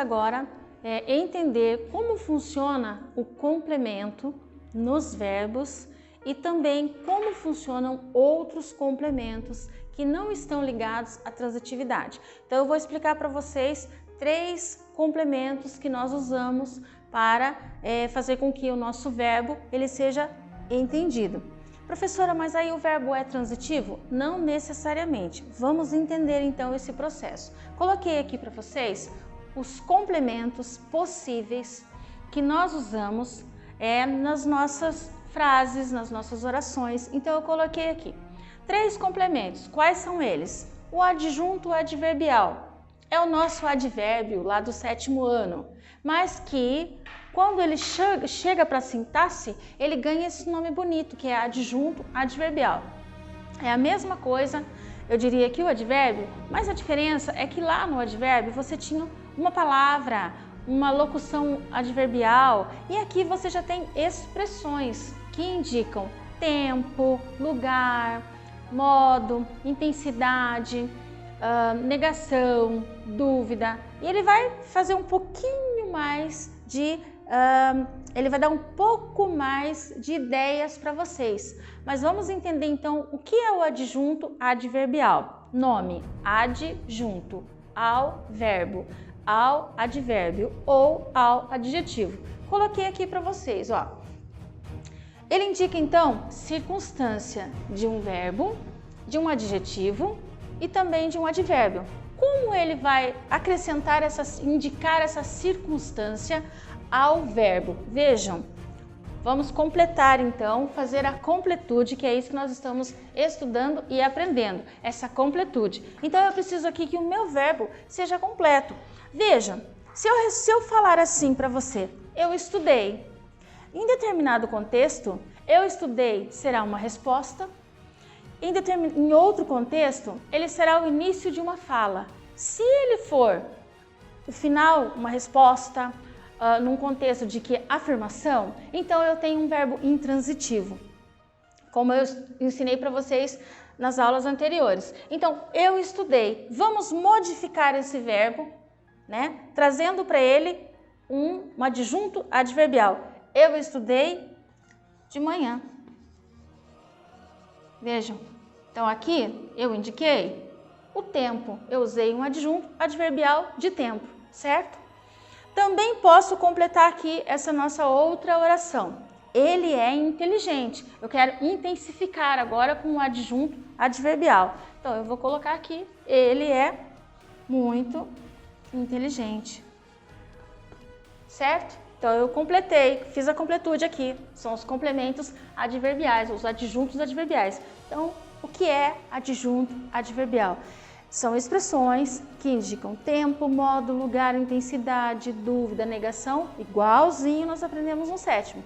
agora entender como funciona o complemento nos verbos e também como funcionam outros complementos que não estão ligados à transitividade. Então eu vou explicar para vocês 3 complementos que nós usamos para fazer com que o nosso verbo ele seja entendido. Professora, mas aí o verbo é transitivo? Não necessariamente. Vamos entender então esse processo. Coloquei aqui para vocês os complementos possíveis que nós usamos nas nossas frases, nas nossas orações. Então eu coloquei aqui 3 complementos. Quais são eles? O adjunto adverbial. É o nosso advérbio lá do 7º ano, mas que quando ele chega para a sintaxe, ele ganha esse nome bonito, que é adjunto adverbial. É a mesma coisa, eu diria que o advérbio, mas a diferença é que lá no advérbio você tinha uma palavra, uma locução adverbial, e aqui você já tem expressões que indicam tempo, lugar, modo, intensidade, negação, dúvida, e ele vai fazer um pouquinho mais de ele vai dar um pouco mais de ideias para vocês. Mas vamos entender então o que é o adjunto adverbial. Nome: adjunto ao verbo, ao advérbio ou ao adjetivo. Coloquei aqui para vocês, ó. Ele indica então circunstância de um verbo, de um adjetivo e também de um advérbio. Como ele vai acrescentar indicar essa circunstância ao verbo? Vejam, vamos completar então, fazer a completude, que é isso que nós estamos estudando e aprendendo, essa completude. Então eu preciso aqui que o meu verbo seja completo. Veja, se eu falar assim para você, eu estudei. Em determinado contexto, eu estudei será uma resposta. Em outro contexto, ele será o início de uma fala. Se ele for o final, uma resposta, num contexto de que afirmação, então eu tenho um verbo intransitivo, como eu ensinei para vocês nas aulas anteriores. Então, eu estudei. Vamos modificar esse verbo, né? Trazendo para ele um adjunto adverbial. Eu estudei de manhã. Vejam, então aqui eu indiquei o tempo, eu usei um adjunto adverbial de tempo, certo? Também posso completar aqui essa nossa outra oração. Ele é inteligente. Eu quero intensificar agora com o adjunto adverbial. Então eu vou colocar aqui, ele é muito inteligente, certo? Então eu completei, fiz a completude aqui, são os complementos adverbiais, os adjuntos adverbiais. Então, o que é adjunto adverbial? São expressões que indicam tempo, modo, lugar, intensidade, dúvida, negação, igualzinho nós aprendemos no 7º.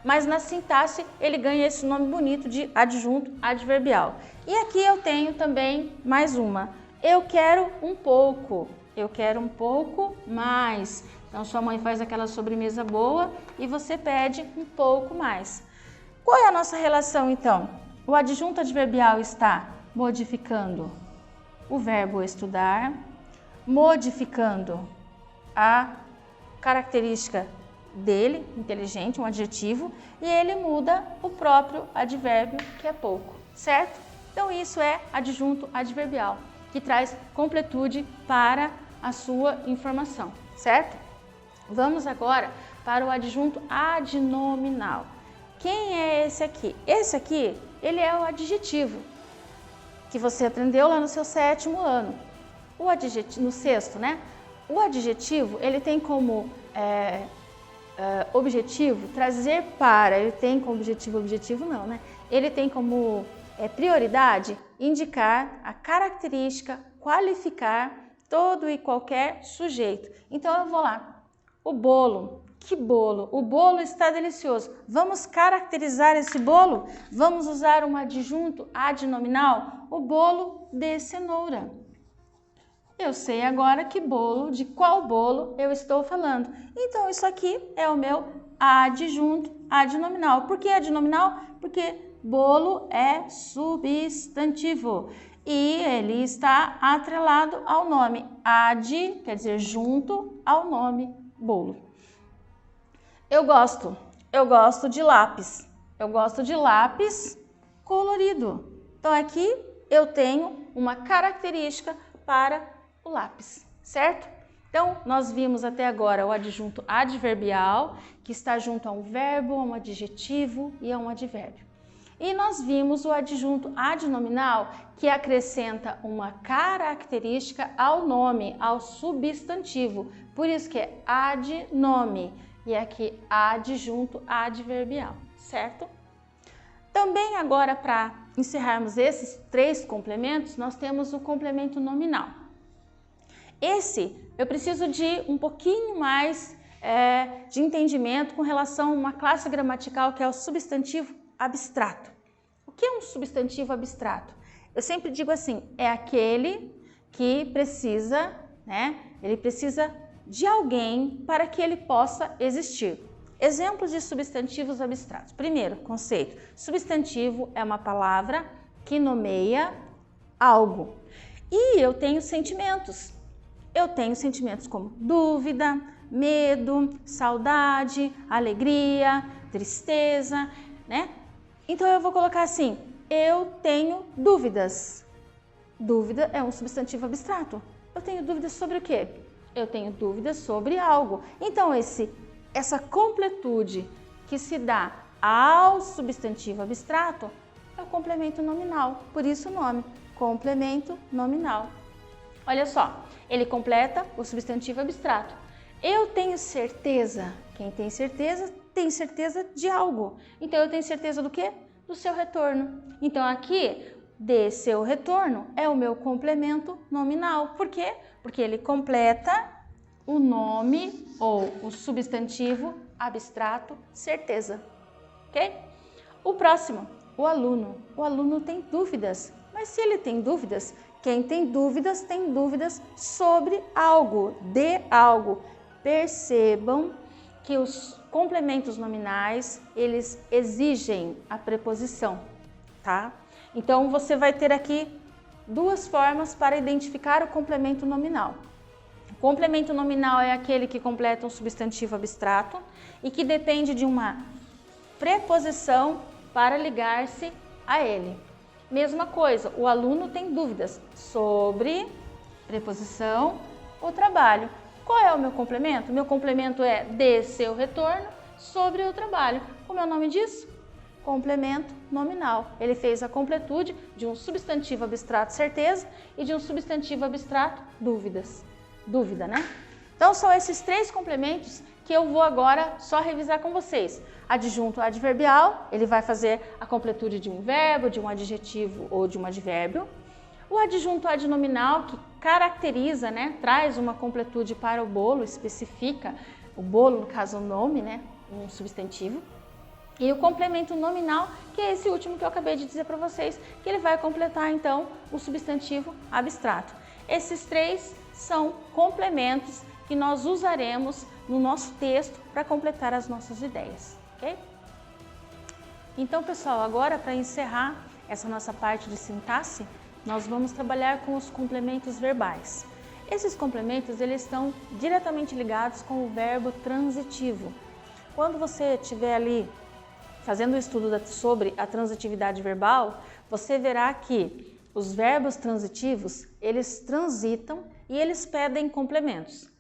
Mas na sintaxe ele ganha esse nome bonito de adjunto adverbial. E aqui eu tenho também mais uma. Eu quero um pouco, eu quero um pouco mais. Então, sua mãe faz aquela sobremesa boa e você pede um pouco mais. Qual é a nossa relação, então? O adjunto adverbial está modificando o verbo estudar, modificando a característica dele, inteligente, um adjetivo, e ele muda o próprio advérbio, que é pouco, certo? Então, isso é adjunto adverbial, que traz completude para a sua informação, certo? Vamos agora para o adjunto adnominal. Quem é esse aqui? Esse aqui, ele é o adjetivo, que você aprendeu lá no seu 7º ano. O adjetivo, no 6º, né? O adjetivo, ele tem como objetivo trazer para, ele tem como objetivo não, né? Ele tem como prioridade indicar a característica, qualificar todo e qualquer sujeito. Então eu vou lá. O bolo. Que bolo? O bolo está delicioso. Vamos caracterizar esse bolo? Vamos usar um adjunto adnominal? O bolo de cenoura. Eu sei agora que bolo, de qual bolo eu estou falando. Então, isso aqui é o meu adjunto adnominal. Por que adnominal? Porque bolo é substantivo. e ele está atrelado ao nome. Ad quer dizer junto ao nome bolo. Eu gosto de lápis. Eu gosto de lápis colorido. Então aqui eu tenho uma característica para o lápis, certo? Então nós vimos até agora o adjunto adverbial, que está junto a um verbo, a um adjetivo e a um advérbio. E nós vimos o adjunto adnominal, que acrescenta uma característica ao nome, ao substantivo. Por isso que é adnome e aqui adjunto adverbial, certo? Também agora, para encerrarmos esses 3 complementos, nós temos o complemento nominal. Esse eu preciso de um pouquinho mais de entendimento com relação a uma classe gramatical que é o substantivo abstrato. O que é um substantivo abstrato? Eu sempre digo assim, é aquele que precisa, ele precisa de alguém para que ele possa existir. Exemplos de substantivos abstratos. Primeiro conceito, substantivo é uma palavra que nomeia algo. E eu tenho sentimentos. Eu tenho sentimentos como dúvida, medo, saudade, alegria, tristeza, Então eu vou colocar assim, eu tenho dúvidas. Dúvida é um substantivo abstrato. Eu tenho dúvidas sobre o quê? Eu tenho dúvidas sobre algo. Então essa completude que se dá ao substantivo abstrato é o complemento nominal, por isso o nome, complemento nominal. Olha só, ele completa o substantivo abstrato. Eu tenho certeza, quem tem certeza de algo. Então eu tenho certeza do quê? Do seu retorno. Então aqui, de seu retorno é o meu complemento nominal. Por quê? Porque ele completa o nome ou o substantivo abstrato certeza, ok? O próximo, o aluno. O aluno tem dúvidas, mas se ele tem dúvidas, quem tem dúvidas sobre algo, de algo. Percebam que os complementos nominais, eles exigem a preposição, tá? Então você vai ter aqui 2 formas para identificar o complemento nominal. O complemento nominal é aquele que completa um substantivo abstrato e que depende de uma preposição para ligar-se a ele. Mesma coisa, o aluno tem dúvidas sobre preposição ou trabalho. Qual é o meu complemento? O meu complemento é de seu retorno sobre o trabalho. Como é o nome disso? Complemento nominal. Ele fez a completude de um substantivo abstrato certeza e de um substantivo abstrato dúvidas. Dúvida, né? Então são esses 3 complementos que eu vou agora só revisar com vocês. Adjunto adverbial, ele vai fazer a completude de um verbo, de um adjetivo ou de um advérbio. O adjunto adnominal, que caracteriza, traz uma completude para o bolo, especifica o bolo, no caso o nome, um substantivo. E o complemento nominal, que é esse último que eu acabei de dizer para vocês, que ele vai completar então o substantivo abstrato. Esses 3 são complementos que nós usaremos no nosso texto para completar as nossas ideias, ok? Então, pessoal, agora para encerrar essa nossa parte de sintaxe, nós vamos trabalhar com os complementos verbais. Esses complementos, eles estão diretamente ligados com o verbo transitivo. Quando você estiver ali fazendo o estudo sobre a transitividade verbal, você verá que os verbos transitivos, eles transitam e eles pedem complementos.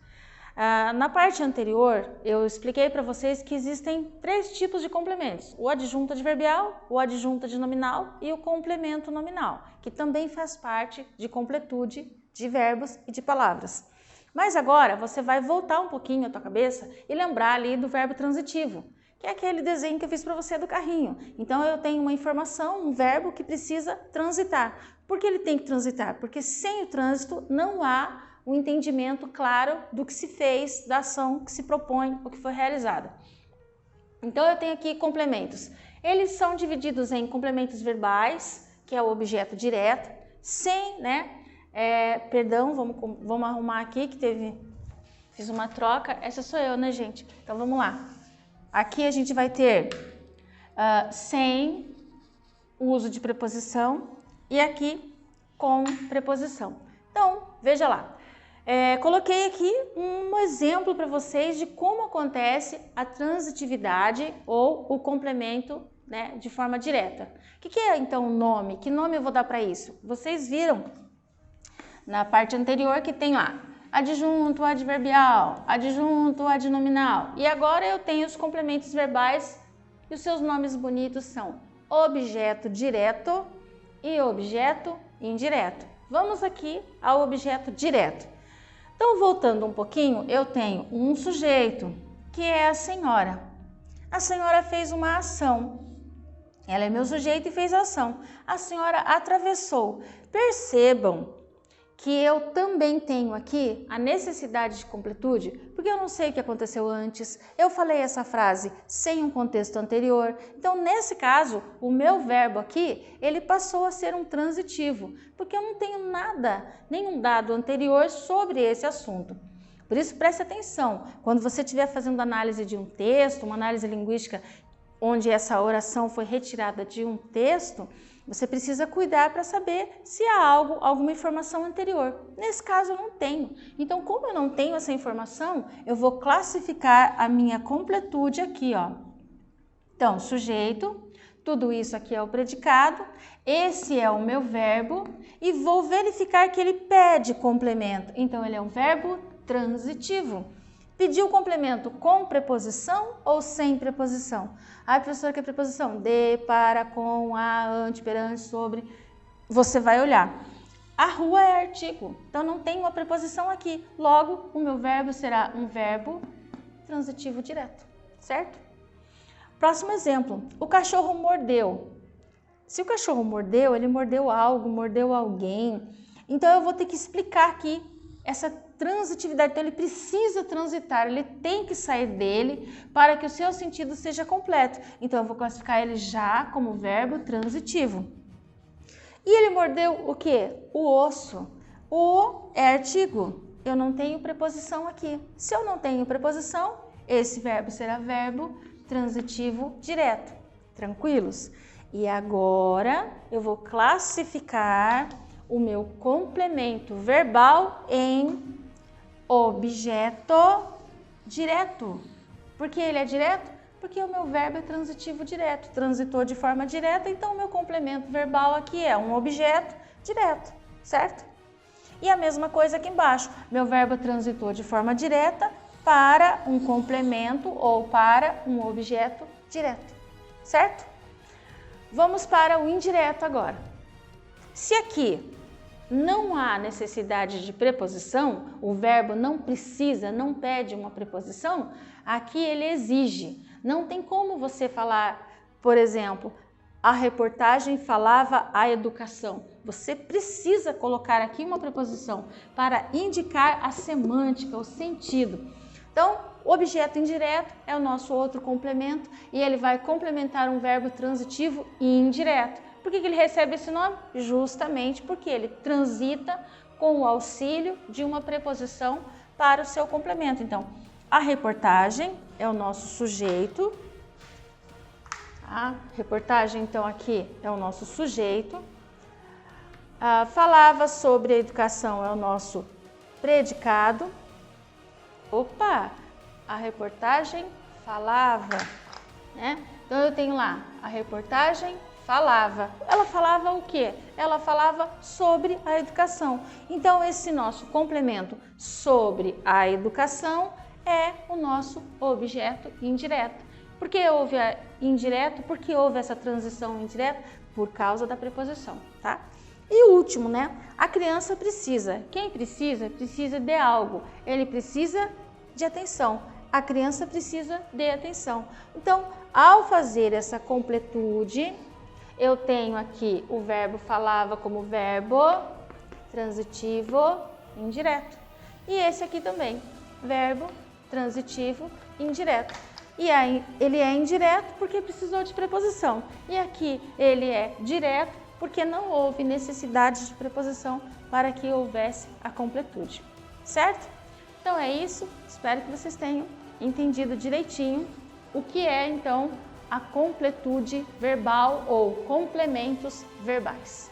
Na parte anterior, eu expliquei para vocês que existem 3 tipos de complementos: o adjunto adverbial, o adjunto adnominal e o complemento nominal, que também faz parte de completude de verbos e de palavras. Mas agora você vai voltar um pouquinho a tua cabeça e lembrar ali do verbo transitivo, que é aquele desenho que eu fiz para você do carrinho. Então eu tenho uma informação, um verbo que precisa transitar. Por que ele tem que transitar? Porque sem o trânsito não há um entendimento claro do que se fez, da ação que se propõe ou que foi realizada. Então eu tenho aqui complementos. Eles são divididos em complementos verbais, que é o objeto direto, sem, perdão, vamos arrumar aqui que fiz uma troca. Essa sou eu, gente? Então vamos lá. Aqui a gente vai ter sem o uso de preposição e aqui com preposição. Então, veja lá. Coloquei aqui um exemplo para vocês de como acontece a transitividade ou o complemento, né, de forma direta. O que é então o nome? Que nome eu vou dar para isso? Vocês viram na parte anterior que tem lá adjunto, adverbial, adjunto, adnominal. E agora eu tenho os complementos verbais e os seus nomes bonitos são objeto direto e objeto indireto. Vamos aqui ao objeto direto. Então, voltando um pouquinho, eu tenho um sujeito, que é a senhora. A senhora fez uma ação. Ela é meu sujeito e fez a ação. A senhora atravessou. Percebam que eu também tenho aqui a necessidade de completude, porque eu não sei o que aconteceu antes. Eu falei essa frase sem um contexto anterior. Então, nesse caso, o meu verbo aqui, ele passou a ser um transitivo, porque eu não tenho nada, nenhum dado anterior sobre esse assunto. Por isso, preste atenção. Quando você estiver fazendo análise de um texto, uma análise linguística, onde essa oração foi retirada de um texto, você precisa cuidar para saber se há alguma informação anterior. Nesse caso eu não tenho. Então, como eu não tenho essa informação, eu vou classificar a minha completude aqui, ó. Então, sujeito, tudo isso aqui é o predicado, esse é o meu verbo e vou verificar que ele pede complemento. Então, ele é um verbo transitivo. Pediu complemento com preposição ou sem preposição? Ah, professora, que é preposição? De, para, com, a, ante, perante, sobre. Você vai olhar. A rua é artigo, então não tem uma preposição aqui. Logo, o meu verbo será um verbo transitivo direto, certo? Próximo exemplo. O cachorro mordeu. Se o cachorro mordeu, ele mordeu algo, mordeu alguém. Então, eu vou ter que explicar aqui essa transitividade. Então, ele precisa transitar, ele tem que sair dele para que o seu sentido seja completo. Então, eu vou classificar ele já como verbo transitivo. E ele mordeu o quê? O osso. O é artigo. Eu não tenho preposição aqui. Se eu não tenho preposição, esse verbo será verbo transitivo direto. Tranquilos? E agora, eu vou classificar o meu complemento verbal em objeto direto. Por que ele é direto? Porque o meu verbo é transitivo direto. Transitou de forma direta, então o meu complemento verbal aqui é um objeto direto, certo? E a mesma coisa aqui embaixo. Meu verbo transitou de forma direta para um complemento ou para um objeto direto, certo? Vamos para o indireto agora. Se aqui não há necessidade de preposição, o verbo não precisa, não pede uma preposição, aqui ele exige. Não tem como você falar, por exemplo, a reportagem falava a educação. Você precisa colocar aqui uma preposição para indicar a semântica, o sentido. Então, o objeto indireto é o nosso outro complemento e ele vai complementar um verbo transitivo e indireto. Por que ele recebe esse nome? Justamente porque ele transita com o auxílio de uma preposição para o seu complemento. Então, a reportagem é o nosso sujeito. A reportagem, então, aqui é o nosso sujeito. Falava sobre a educação é o nosso predicado. Opa! A reportagem falava, né? Então, eu tenho lá a reportagem falava. Ela falava o quê? Ela falava sobre a educação. Então, esse nosso complemento sobre a educação é o nosso objeto indireto. Por que houve indireto? Porque houve essa transição indireta? Por causa da preposição, tá? E o último, né? A criança precisa. Quem precisa? Precisa de algo. Ele precisa de atenção. A criança precisa de atenção. Então, ao fazer essa completude, eu tenho aqui o verbo falava como verbo transitivo indireto. E esse aqui também, verbo transitivo indireto. E aí ele é indireto porque precisou de preposição. E aqui ele é direto porque não houve necessidade de preposição para que houvesse a completude. Certo? Então é isso. Espero que vocês tenham entendido direitinho o que é então a completude verbal ou complementos verbais.